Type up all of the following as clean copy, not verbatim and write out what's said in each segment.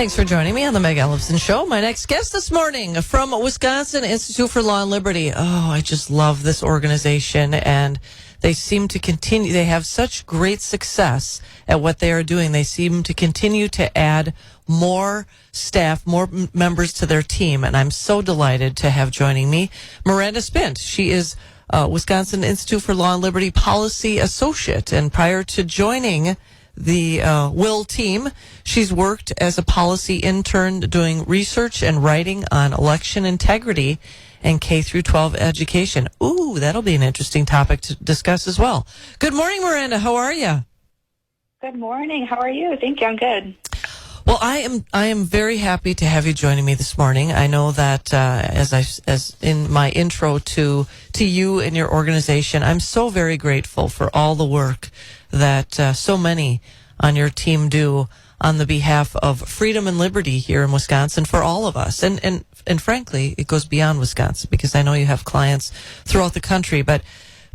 Thanks for joining me on the Meg Ellefson Show. My next guest this morning from Wisconsin Institute for Law and Liberty. Oh, I just love this organization, and they seem to continue. They have such great success at what they are doing. They seem to continue to add more staff, more members to their team, and I'm so delighted to have joining me Miranda Spint. She is Wisconsin Institute for Law and Liberty Policy Associate, and prior to joining the WIL team, she's worked as a policy intern doing research and writing on election integrity and K through 12 education. Ooh, that'll be an interesting topic to discuss as well. Good morning, Miranda. How are you? Good morning. How are you? Thank you. I'm good. Well, I am very happy to have you joining me this morning. I know that as in my intro to you and your organization, I'm so very grateful for all the work that so many on your team do on the behalf of freedom and liberty here in Wisconsin for all of us. And frankly, it goes beyond Wisconsin, because I know you have clients throughout the country. But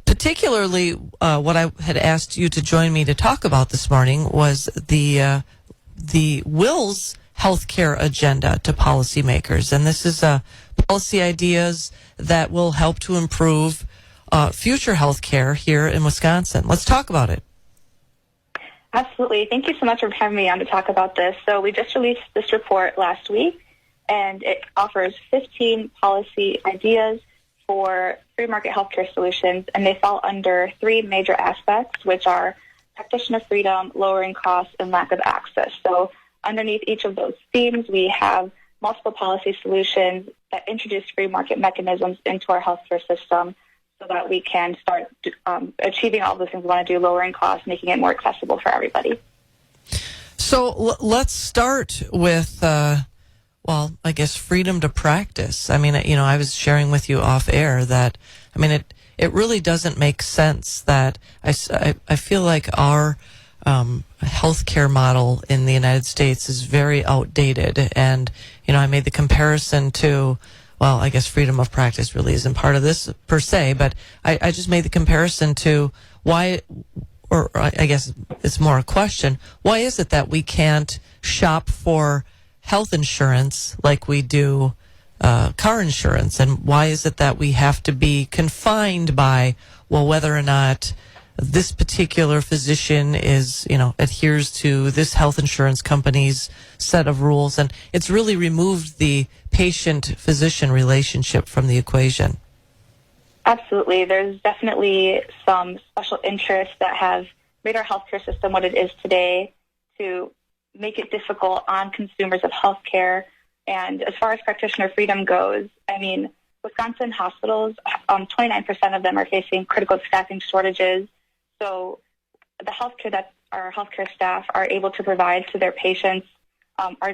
particularly what I had asked you to join me to talk about this morning was the WIL's healthcare agenda to policymakers. And this is policy ideas that will help to improve future healthcare here in Wisconsin. Let's talk about it. Absolutely. Thank you so much for having me on to talk about this. So we just released this report last week, and it offers 15 policy ideas for free market healthcare solutions, and they fall under three major aspects, which are practitioner freedom, lowering costs, and lack of access. So underneath each of those themes, we have multiple policy solutions that introduce free market mechanisms into our healthcare system, so that we can start achieving all the things we want to do, lowering costs, making it more accessible for everybody. So let's start with, I guess freedom to practice. I mean, I was sharing with you off air that, it really doesn't make sense that I feel like our healthcare model in the United States is very outdated. And, I made the comparison to, well, I guess freedom of practice really isn't part of this per se, but I just made the comparison to why, or I guess it's more a question, why is it that we can't shop for health insurance like we do car insurance? And why is it that we have to be confined by, whether or not this particular physician is, adheres to this health insurance company's set of rules? And it's really removed the patient-physician relationship from the equation. Absolutely. There's definitely some special interests that have made our healthcare system what it is today to make it difficult on consumers of healthcare. And as far as practitioner freedom goes, Wisconsin hospitals, 29% of them are facing critical staffing shortages. So the healthcare that our healthcare staff are able to provide to their patients,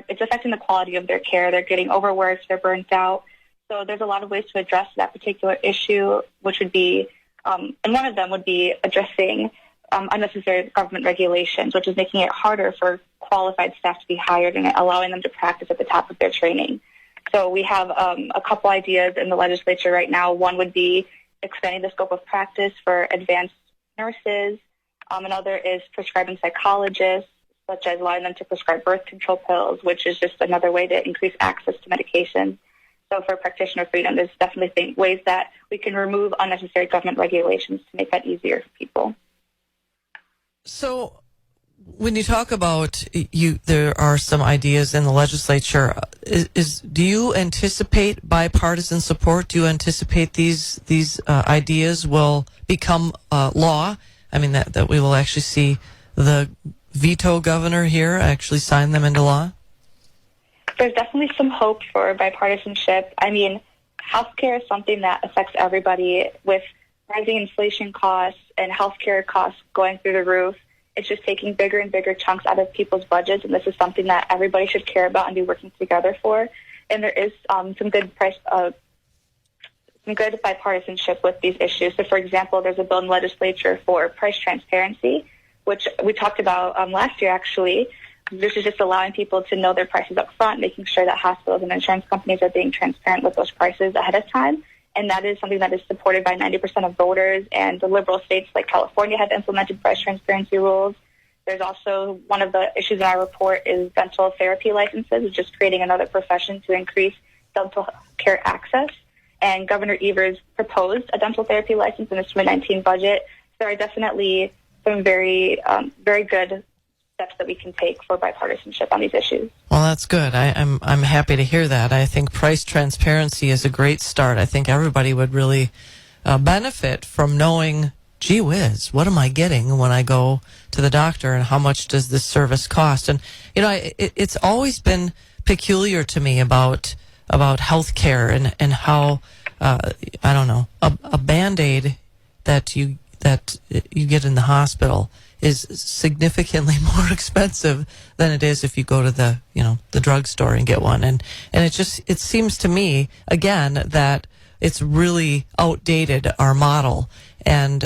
it's affecting the quality of their care. They're getting overworked, they're burnt out. So there's a lot of ways to address that particular issue, which would be, and one of them would be addressing unnecessary government regulations, which is making it harder for qualified staff to be hired and allowing them to practice at the top of their training. So we have a couple ideas in the legislature right now. One would be expanding the scope of practice for advanced nurses. Another is prescribing psychologists, such as allowing them to prescribe birth control pills, which is just another way to increase access to medication. So for practitioner freedom, there's definitely ways that we can remove unnecessary government regulations to make that easier for people. So when you talk about there are some ideas in the legislature. Do you anticipate bipartisan support? Do you anticipate these ideas will become law? That we will actually see the veto governor here actually sign them into law? There's definitely some hope for bipartisanship. Healthcare is something that affects everybody. With rising inflation costs and healthcare costs going through the roof, it's just taking bigger and bigger chunks out of people's budgets, and this is something that everybody should care about and be working together for. And there is some good bipartisanship with these issues. So, for example, there's a bill in the legislature for price transparency, which we talked about last year, actually. This is just allowing people to know their prices up front, making sure that hospitals and insurance companies are being transparent with those prices ahead of time. And that is something that is supported by 90% of voters. And the liberal states like California have implemented price transparency rules. There's also one of the issues in our report is dental therapy licenses, just creating another profession to increase dental care access. And Governor Evers proposed a dental therapy license in the 2019 budget. There are definitely some very good steps that we can take for bipartisanship on these issues. Well, that's good. I'm happy to hear that. I think price transparency is a great start. I think everybody would really benefit from knowing, gee whiz, what am I getting when I go to the doctor, and how much does this service cost? And it's always been peculiar to me about healthcare and how I don't know, a Band-Aid that you get in the hospital is significantly more expensive than it is if you go to the drugstore and get one. And it seems to me again that it's really outdated, our model. And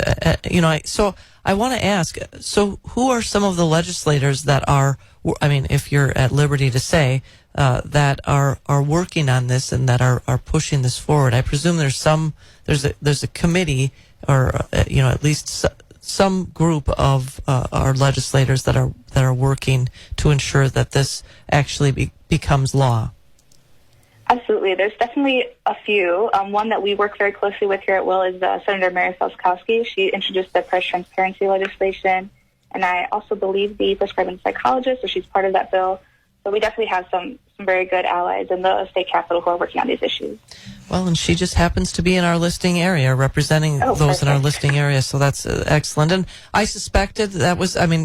so I want to ask, so who are some of the legislators that are, I mean, if you're at liberty to say, that are working on this and that are pushing this forward? I presume there's a committee, or at least some group of our legislators that are working to ensure that this actually becomes law. Absolutely. There's definitely a few. One that we work very closely with here at Will is Senator Mary Felskowski. She introduced the price transparency legislation, and I also believe the prescribing psychologist, so she's part of that bill. So we definitely have some very good allies in the state capitol who are working on these issues. Well, and she just happens to be in our listing area, representing those perfect. in our listing area, so that's excellent. And I suspected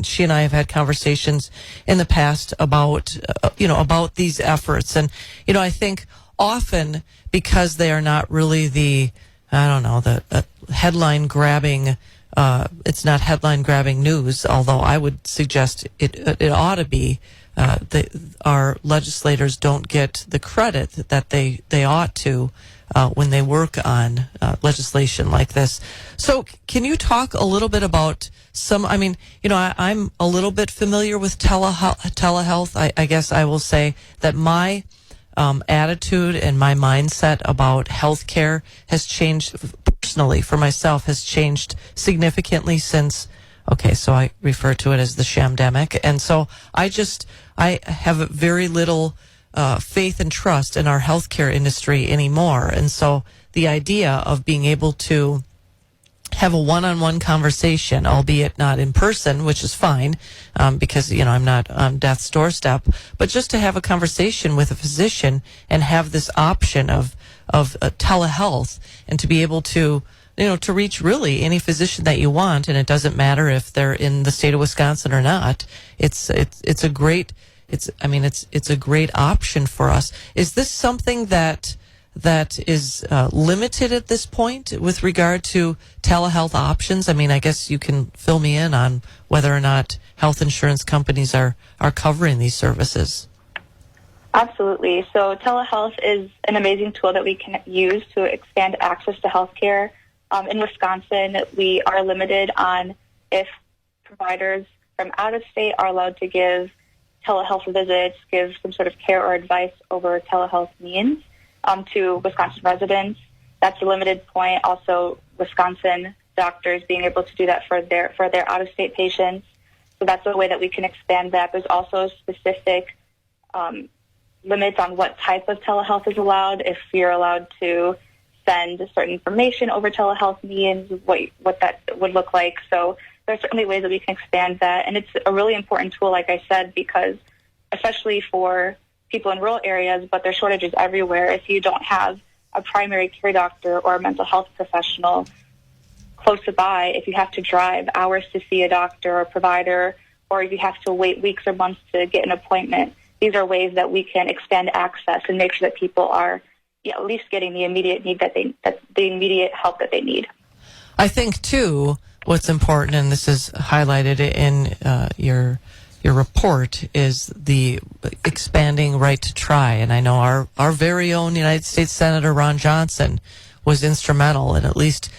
she and I have had conversations in the past about these efforts. And, I think often because they are not really the headline grabbing, it's not headline grabbing news, although I would suggest it ought to be. Our legislators don't get the credit that they ought to when they work on legislation like this. So can you talk a little bit about I'm a little bit familiar with telehealth. I guess I will say that my attitude and my mindset about healthcare has changed personally for myself, has changed significantly since. Okay, so I refer to it as the shamdemic. And so I have very little faith and trust in our healthcare industry anymore. And so the idea of being able to have a one-on-one conversation, albeit not in person, which is fine, because, I'm not on death's doorstep, but just to have a conversation with a physician and have this option of telehealth, and to be able to reach really any physician that you want, and it doesn't matter if they're in the state of Wisconsin or not. It's a great option for us. Is this something that is limited at this point with regard to telehealth options? I mean, I guess you can fill me in on whether or not health insurance companies are covering these services. Absolutely. So telehealth is an amazing tool that we can use to expand access to healthcare. In Wisconsin, we are limited on if providers from out of state are allowed to give telehealth visits, give some sort of care or advice over telehealth means to Wisconsin residents. That's a limited point. Also, Wisconsin doctors being able to do that for their out-of-state patients. So that's a way that we can expand that. There's also specific limits on what type of telehealth is allowed. If you're allowed to send certain information over telehealth means, what that would look like. So there are certainly ways that we can expand that. And it's a really important tool, like I said, because especially for people in rural areas, but there's shortages everywhere. If you don't have a primary care doctor or a mental health professional close by, if you have to drive hours to see a doctor or provider, or if you have to wait weeks or months to get an appointment, these are ways that we can expand access and make sure that people are at least getting the immediate immediate help that they need. I think too, what's important, and this is highlighted in your report, is the expanding right to try. And I know our very own United States Senator Ron Johnson was instrumental in at least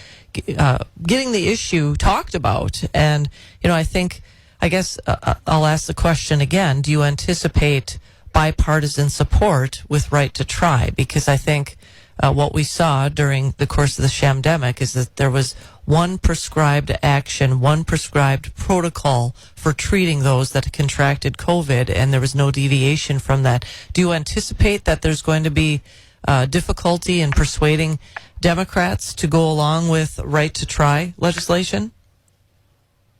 getting the issue talked about. And I guess I'll ask the question again: do you anticipate bipartisan support with right to try? Because I think what we saw during the course of the shamdemic is that there was one prescribed action, one prescribed protocol for treating those that contracted COVID, and there was no deviation from that. Do you anticipate that there's going to be difficulty in persuading Democrats to go along with right to try legislation?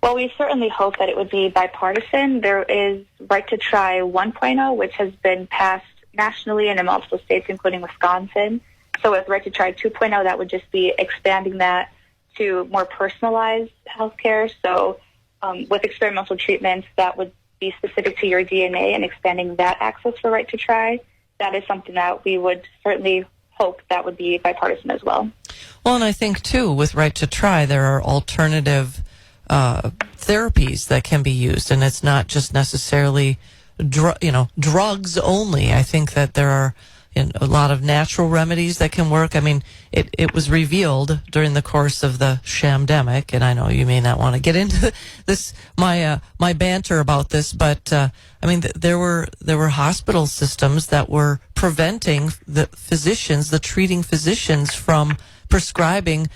Well, we certainly hope that it would be bipartisan. There is Right to Try 1.0, which has been passed nationally and in multiple states, including Wisconsin. So with Right to Try 2.0, that would just be expanding that to more personalized healthcare. So with experimental treatments, that would be specific to your DNA and expanding that access for Right to Try. That is something that we would certainly hope that would be bipartisan as well. Well, and I think, too, with Right to Try, there are alternative therapies that can be used, and it's not just necessarily drugs only. I think that there are a lot of natural remedies that can work. I mean, it was revealed during the course of the shamdemic, and I know you may not want to get into this my banter about this, but I mean, there were hospital systems that were preventing the treating physicians from prescribing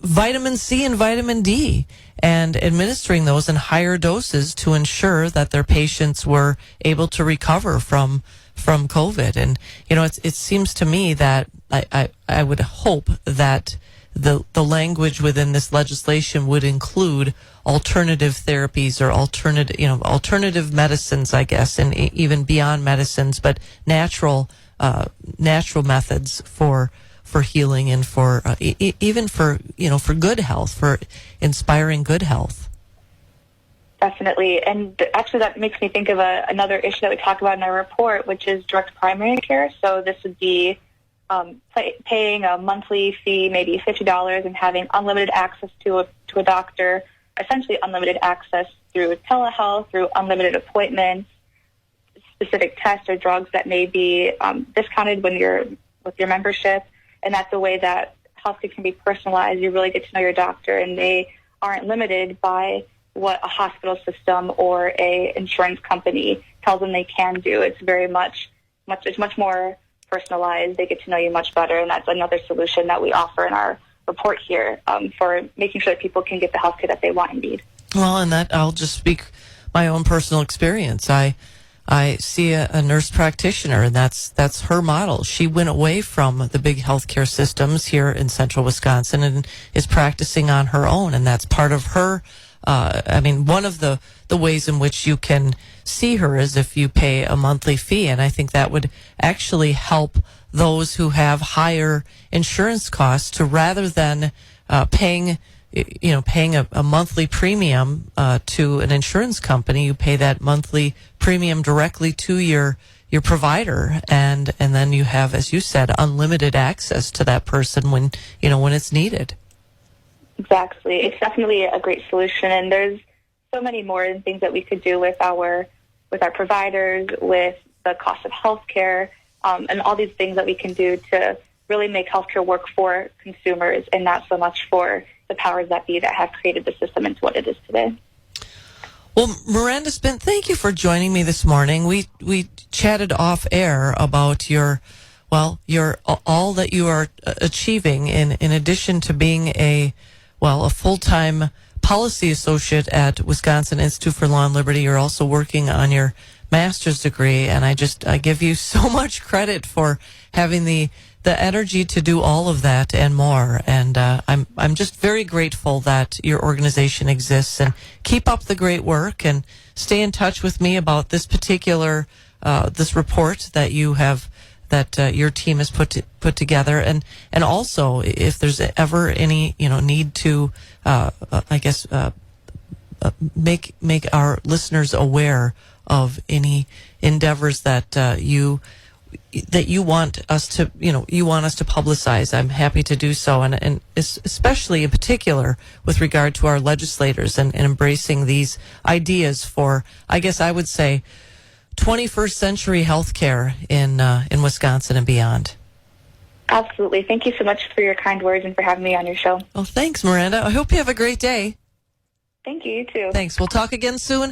vitamin C and vitamin D and administering those in higher doses to ensure that their patients were able to recover from COVID. And, it seems to me that I would hope that the language within this legislation would include alternative therapies or alternative medicines, I guess, and even beyond medicines, but natural methods for healing and for even for good health, for inspiring good health. Definitely. And actually that makes me think of another issue that we talk about in our report, which is direct primary care. So this would be paying a monthly fee, maybe $50, and having unlimited access to a doctor, essentially unlimited access through telehealth, through unlimited appointments, specific tests or drugs that may be discounted with your membership. And that's a way that healthcare can be personalized. You really get to know your doctor, and they aren't limited by what a hospital system or a insurance company tells them they can do. It's much more personalized. They get to know you much better, and that's another solution that we offer in our report here for making sure that people can get the healthcare that they want and need. Well, and that I'll just speak my own personal experience. I see a nurse practitioner, and that's her model. She went away from the big healthcare systems here in central Wisconsin and is practicing on her own, and that's part of her. One of the ways in which you can see her is if you pay a monthly fee, and I think that would actually help those who have higher insurance costs to, rather than paying a monthly premium to an insurance company, you pay that monthly premium directly to your provider, and then you have, as you said, unlimited access to that person when it's needed. Exactly. It's definitely a great solution, and there's so many more things that we could do with our providers, with the cost of healthcare, and all these things that we can do to really make healthcare work for consumers and not so much for the powers that be that have created the system into what it is today. Well, Miranda Spent, thank you for joining me this morning. We chatted off air about your all that you are achieving in addition to being a full-time policy associate at Wisconsin Institute for Law and Liberty. You're also working on your master's degree, and I give you so much credit for having the energy to do all of that and more. And I'm just very grateful that your organization exists, and keep up the great work, and stay in touch with me about this particular this report that you have, that your team has put together, and also if there's ever any need to make our listeners aware of any endeavors that you want us to publicize, I'm happy to do so, and especially in particular with regard to our legislators and embracing these ideas for, I guess I would say, 21st century healthcare in Wisconsin and beyond. Absolutely. Thank you so much for your kind words and for having me on your show. Well, thanks, Miranda. I hope you have a great day. Thank you. You too. Thanks. We'll talk again soon.